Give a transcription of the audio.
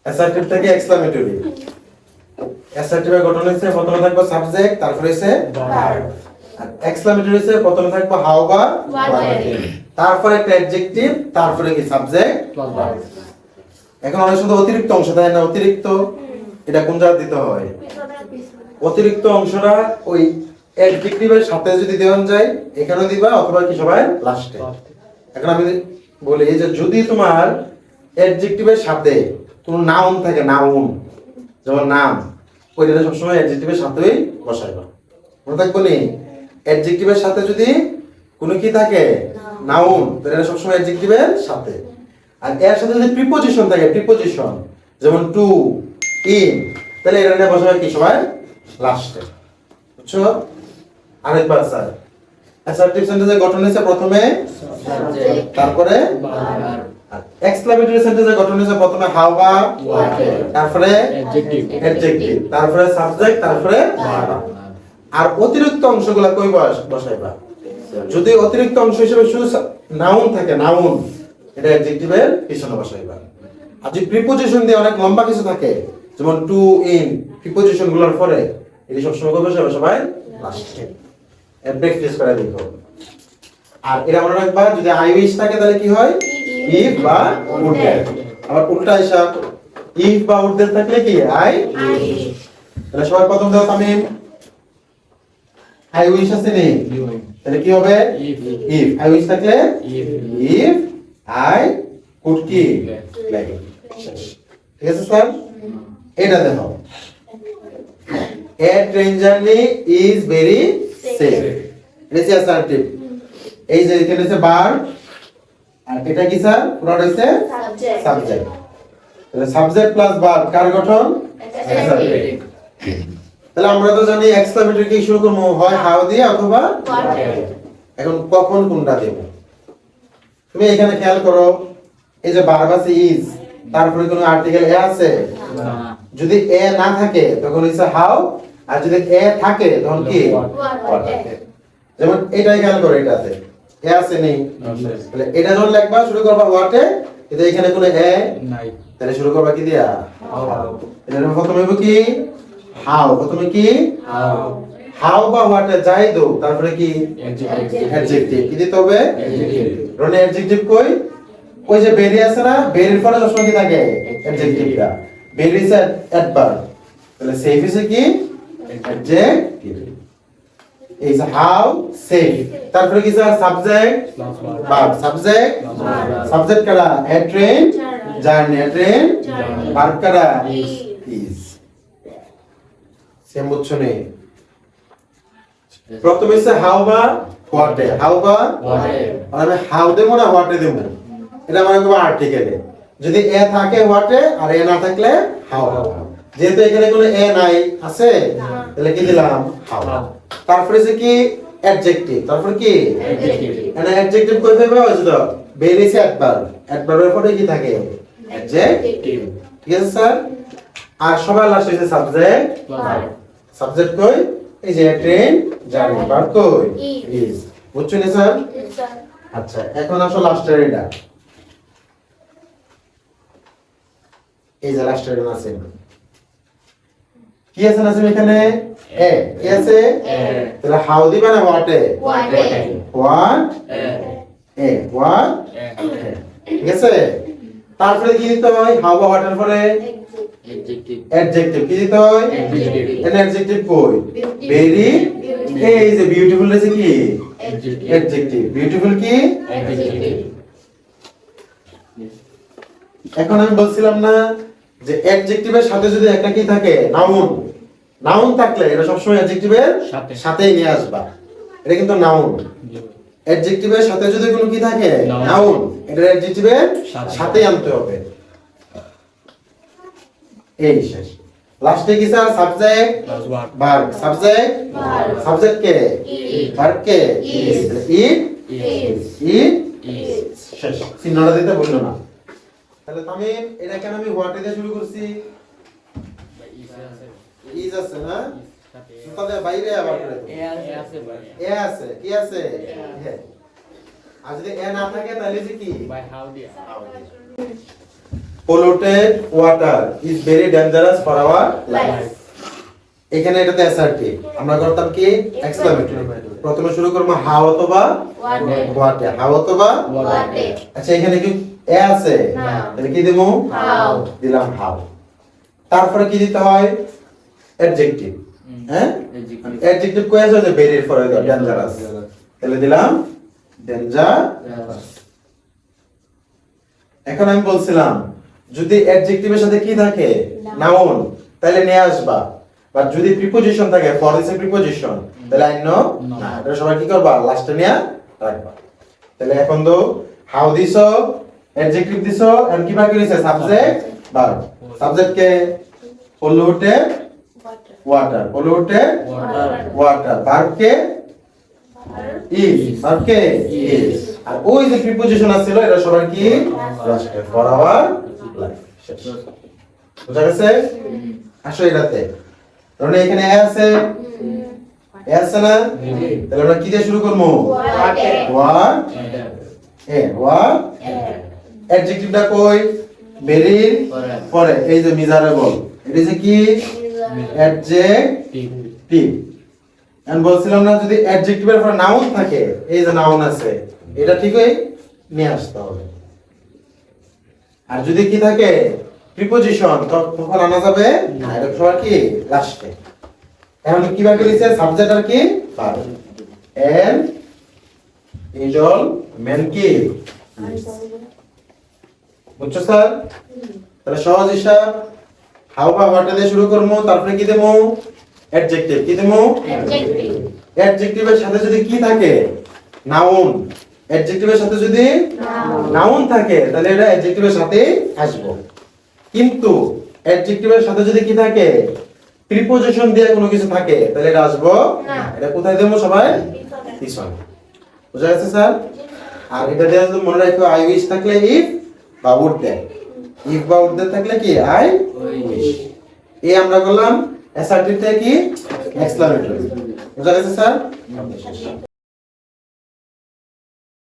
Assertive থেকে exclamatory. অ্যাসার্টিভের গঠন হচ্ছে প্রথমে থাকবে সাবজেক্ট, তারপরে হচ্ছে ভার্ব। আর এক্সক্লামেটরি হচ্ছে প্রথমে থাকবে হাউ বা হোয়াট, তারপরে একটা অ্যাডজেক্টিভ, তারপরে কি সাবজেক্ট প্লাস ভার্ব। এখন অনেক শুধু অতিরিক্ত অংশ থাকে না, অতিরিক্ত এটা কোন জায়গায় দিতে হয়? অতিরিক্ত অংশটা ওই অ্যাডজেক্টিভের সাথে যদি দেওয়া যায় এখানেও দিবা, অথবা কি সবাই লাস্টে। এখন আমি বলি যে যদি তোমার অ্যাডজেক্টিভের সাথে কোন নাউন থাকে, নাউন যেমন নাম, ওইটা সবসময় অ্যাডজেক্টিভের সাথেই বসাইবা। মনে থাকবো নি, অ্যাডজেক্টিভের সাথে যদি কোনো কি থাকে নাউন, তাহলে এটা সবসময় অ্যাডজেক্টিভের সাথে। আর এর সাথে যদি প্রিপোজিশন থাকে, প্রিপোজিশন যেমন টু, ইন, তাহলে এটা নিয়ে বসাবে কি সবাই লাস্টে। বুঝছো? আরেকবার স্যার, অ্যাসার্টিভ সেন্টেন্সের গঠন হচ্ছে প্রথমে সাবজেক্ট, তারপরে ভার্ব। আর এক্সক্লামেটরি সেন্টেন্সের গঠন হচ্ছে প্রথমে হাউ বা হোয়াট, তারপরে অ্যাডজেক্টিভ, তারপরে সাবজেক্ট, তারপরে ভার্ব। আর অতিরিক্ত অংশগুলো কই বসাইবা? যদি অতিরিক্ত অংশ হিসেবে শুধু নাউন থাকে, নাউন, এটা অ্যাডজেক্টিভের পিছনে বসাইবা। আর যদি প্রিপোজিশন দিয়ে অনেক লম্বা কিছু থাকে যেমন টু, ইন, প্রিপোজিশন গুলোর পরে এটি সবসময় কই বসাবে সবাই লাস্টে। এর প্র্যাকটিস করে দেখো। আর এটা মনে রাখবা, যদি আই উইশ থাকে তাহলে কি হয়? ইফ বা উড দ্যাট। আবার উল্টা হিসাব, ইফ বা উড দ্যাট থাকলে কি আই উইশ। তাহলে সবাই প্রথম দাও তামিম, আই উইশ আছে নেই, তাহলে কি হবে? ইফ। আই উইশ থাকলে ইফ আই কুড কি প্লে। ঠিক আছে স্যার? এটা দেখো, a train journey is very safe, এটা হচ্ছে অ্যাসার্টিভ। এই যে এখানে হচ্ছে ভার্ব, আর এটা কি স্যার? পুরোটা হচ্ছে সাবজেক্ট। তাহলে সাবজেক্ট প্লাস ভার্ব কার গঠন? অ্যাসার্টিভ। তাহলে আমরা তো জানি এক্সক্লামেটরি কি শুরু করব হয় হাউ দিয়ে অথবা হোয়াট। এখন কখন কোনটা দেব তুমি এখানে খেয়াল করো, এই যে ভার্ব আছে ইজ, তারপরে কোনো আর্টিকেল এ আছে না। যদি এ না থাকে তখন হচ্ছে হাউ, আর যদি এ থাকে তখন কি হোয়াট। যেমন এটাই খেয়াল করো, এটাতে এ আছে নেই, তাহলে এটা যখন লিখবা শুরু করবা হোয়াটে, কিন্তু এখানে কোনো এ নাই, তাহলে শুরু করবা কি দিয়া হাউ। এটা প্রথমে হবে কি হাউ, প্রথমে কি হাউ, হাউ বা হোয়াটে যাই দাও তারপরে কি অ্যাডজেক্টিভ কি দিতে হবে? অ্যাডজেক্টিভ। রনে অ্যাডজেক্টিভ কই? ওই যে বেরি আছে না, বেরির পরে সবসময় কি থাকে? অ্যাডজেক্টিভটা। বেরি ইজ অ্যাডভার্ব, তাহলে সেফ ইজ কি অ্যাডজেক্টিভ। এই যে হাউ সেফ, তারপরে কি sir? Subject verb, subject subject কারা? এ ট্রেন জার্নি, এ ট্রেন ভার্ব কারা? ইজ। সেম বুঝছো নে? প্রথমে হচ্ছে হাউ বা হোয়াটে, হাউ বা হোয়াটে, মানে হাউ দেবো না হোয়াটে দেবো, এটা মানে কি আর্টিকেলে। যদি এ থাকে হোয়াটে আর এ না থাকলে হাউ। যেহেতু এখানে কোনো এ নাই আছে, তাহলে কি দিলাম হাউ। তারপরে যে কি অ্যাডজেক্টিভ, তারপর কি অ্যাডজেক্টিভ। এখানে অ্যাডজেক্টিভ কই পাবে? ওই যে বেরি ইজ অ্যাডভার্ব, অ্যাডভার্বের পরে কি থাকে? অ্যাডজেক্টিভ। ঠিক আছে স্যার? আর সবার লাস্টে হচ্ছে সাবজেক্ট ভার্ব। সাবজেক্ট কই? এই যে ট্রেন জার্নি, ভার্ব কই? ইজ। বুঝছেন স্যার? আচ্ছা, এখন আসো লাস্টের এটা। এই যে লাস্টের এটা আছে, কি আছে নাসিম এখানে? এ। কি আছে? এ। তাহলে হাউ দিবা না হোয়াটে? হোয়াটে। What a, what a. ঠিক আছে? তারপরে কি দিতে হয়? হাউ বা হোয়াটের পরে অ্যাডজেক্টিভ। অ্যাডজেক্টিভ কি দিতে হয়? অ্যাডজেক্টিভ। এন অ্যাডজেক্টিভ কই? ভেরি। এই যে বিউটিফুল আছে কি অ্যাডজেক্টিভ। বিউটিফুল কি অ্যাডজেক্টিভ। এখন আমি বলছিলাম না যে অ্যাডজেক্টিভের সাথে যদি একটা কি থাকে নাউন, নাউন থাকলে এটা সবসময় অ্যাডজেক্টিভের সাথেই নিয়ে আসবা। এটা কিন্তু নাউন। অ্যাডজেক্টিভের সাথে যদি কোনো কি থাকে নাউন, এটা অ্যাডজেক্টিভের সাথেই আনতে হবে। এই শেষ। লাস্টে কি sir? Subject verb, subject subject K verb K is, it is. শেষ। চিহ্নটা দিতে বললো না। তাহলে তামিম এটা কেন আমি হোয়াট দিয়ে শুরু করছি? ইজ আছে না, তাহলে বাইরে আবার করে এ আছে ভাই, এ আছে কি আছে? আর যদি এ না থাকে তাহলে যে কি বাই হাউ দিয়া। polluted water is very dangerous for our life. এখানে এটাতে অ্যাসার্টিভ, আমরা করতাম কি এক্সক্লেমেটরি। প্রথমে শুরু করব হাউ অথবা হোয়াট, হাউ অথবা হোয়াট। আচ্ছা এখানে কি এ আছে, তাহলে কি দেবো হাউ, দিলাম হাউ। তারপরে কি দিতে হয় অ্যাডজেক্টিভ, হ্যাঁ অ্যাডজেক্টিভ কই আছে যে ভেরি ফর ডেঞ্জারাস, তাহলে দিলাম ডেঞ্জারাস। এখন আমি বলছিলাম যদি অ্যাডজেক্টিভের সাথে কি থাকে নাউন, তাহলে নিয়ে আসবা, বাট যদি প্রিপজিশন থাকে ফর দিস প্রিপজিশন, তাহলে আই নো না, এটা সবাই কি করবা লাস্টে নিয়ে রাখবা। তাহলে এখন তো হাউ দিছো, অ্যাডজেক্টিভ দিছো, এন্ড কি বাকি রইছে subject verb. Subject K polluted water, polluted water, verb K is, verb K is, আর ওই যে প্রিপজিশন আছিল এটা সবার কি লাস্টে ফর আওয়ার লাইফ। বুঝা গেছে? আসো এটাতে ধরুন এখানে এ আছে, এ আছে না, তাহলে আমরা কি দিয়ে শুরু করব হোয়াট, এ হোয়াট। অ্যাডজেক্টিভটা কই ভেরির পরে, এই যে মিজারেবল, এটা যে কি অ্যাডজেক্টিভ। আমি বলছিলাম না যদি অ্যাডজেক্টিভের পরে নাউন থাকে, এই যে নাউন আছে এটা ঠিকই নিয়ে আসতে হবে, আর যদি কি থাকে প্রিপজিশন তখন আনা যাবে না, এটা সবার কি লাস্টে। এখন কি বাকি রইছে সাবজেক্ট আর কি verb, and is all men কি। বুঝছো স্যার? তাহলে সহজ হিসাব হাউ বা হোয়াট দিয়ে শুরু করব, তারপরে কি দেবো অ্যাডজেক্টিভ, কি দেবো অ্যাডজেক্টিভ। অ্যাডজেক্টিভের সাথে যদি কি থাকে নাউন, অ্যাডজেক্টিভের সাথে যদি নাউন থাকে তাহলে এটা অ্যাডজেক্টিভের সাথে আসবো, কিন্তু অ্যাডজেক্টিভের সাথে যদি কি থাকে প্রিপজিশন দিয়ে কোনো কিছু থাকে তাহলে এটা আসবো না, এটা কোথায় দেবো সবাই পিছনে। বুঝা গেছে স্যার? আর এটা দিয়ে যদি মনে রাখো আই উইশ থাকলে ইফ বা উড দেয়, ইফ বা উড দেয় থাকলে কি আই উইশ। এই আমরা করলাম অ্যাসার্টিভ থেকে কি এক্সক্লেমেটরি। বুঝা গেছে স্যার?